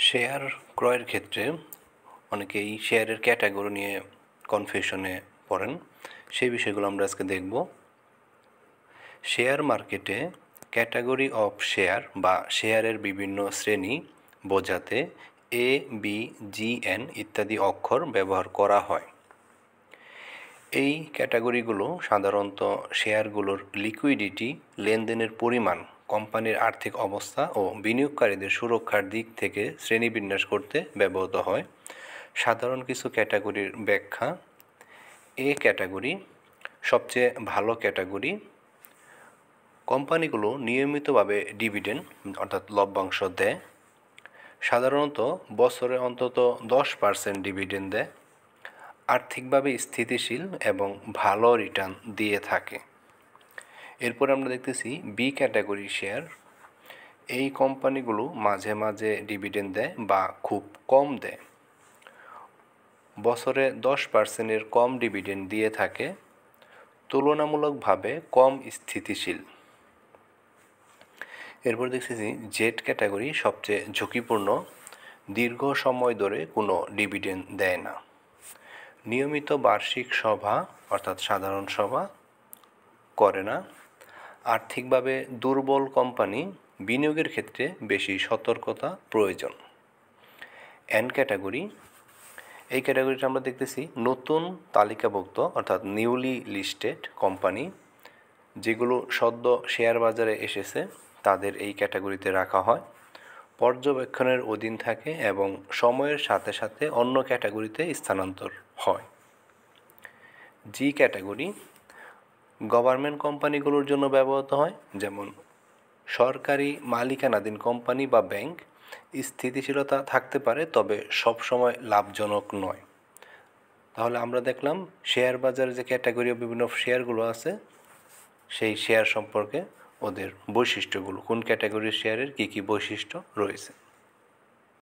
Share ক্রয়ের ক্ষেত্রে অনেকেই শেয়ারের ক্যাটাগরি নিয়ে কনফিউশনে পড়েন। সেই বিষয়গুলো আমরা আজকে দেখব। শেয়ার মার্কেটে ক্যাটাগরি অফ শেয়ার বা শেয়ারের বিভিন্ন শ্রেণী বোঝাতে এ, বি, জি, এন ইত্যাদি অক্ষর ব্যবহার করা হয়। এই ক্যাটাগরিগুলো সাধারণত শেয়ারগুলোর লিকুইডিটি, লেনদেনের পরিমাণ, কোম্পানির আর্থিক অবস্থা ও বিনিয়োগকারীদের সুরক্ষার দিক থেকে শ্রেণীবিন্যাস করতে ব্যবহৃত হয়। সাধারণ কিছু ক্যাটাগরির ব্যাখ্যা: এ ক্যাটাগরি সবচেয়ে ভালো ক্যাটাগরি। কোম্পানিগুলো নিয়মিতভাবে ডিভিডেন্ড অর্থাৎ লভ্যাংশ দেয়, সাধারণত বছরে অন্তত 10% ডিভিডেন্ড দেয়, আর্থিকভাবে স্থিতিশীল এবং ভালো রিটার্ন দিয়ে থাকে। এরপর আমরা দেখতেছি বি ক্যাটাগরি শেয়ার। এই কোম্পানিগুলো মাঝে মাঝে ডিভিডেন্ড দেয় বা খুব কম দেয়, বছরে 10%-এর কম ডিভিডেন্ড দিয়ে থাকে, তুলনামূলকভাবে কম স্থিতিশীল। এরপর দেখতেছি জেড ক্যাটাগরি সবচেয়ে ঝুঁকিপূর্ণ, দীর্ঘ সময় ধরে কোনো ডিভিডেন্ড দেয় না, নিয়মিত বার্ষিক সভা অর্থাৎ সাধারণ সভা করে না, আর্থিকভাবে দুর্বল কোম্পানি, বিনিয়োগের ক্ষেত্রে বেশি সতর্কতা প্রয়োজন। এন ক্যাটাগরি, এই ক্যাটাগরিটা আমরা দেখতেছি নতুন তালিকাভুক্ত অর্থাৎ নিউলি লিস্টেড কোম্পানি, যেগুলো সদ্য শেয়ার বাজারে এসেছে তাদের এই ক্যাটাগরিতে রাখা হয়, পর্যবেক্ষণের অধীন থাকে এবং সময়ের সাথে সাথে অন্য ক্যাটাগরিতে স্থানান্তর হয়। জি ক্যাটাগরি গভর্নমেন্ট কোম্পানিগুলোর জন্য ব্যবহৃত হয়, যেমন সরকারি মালিকানাধীন কোম্পানি বা ব্যাংক। স্থিতিশীলতা থাকতে পারে তবে সবসময় লাভজনক নয়। তাহলে আমরা দেখলাম শেয়ার বাজারে যে ক্যাটাগরি বিভিন্ন শেয়ারগুলো আছে সেই শেয়ার সম্পর্কে ওদের বৈশিষ্ট্যগুলো, কোন ক্যাটাগরির শেয়ারের কী কী বৈশিষ্ট্য রয়েছে।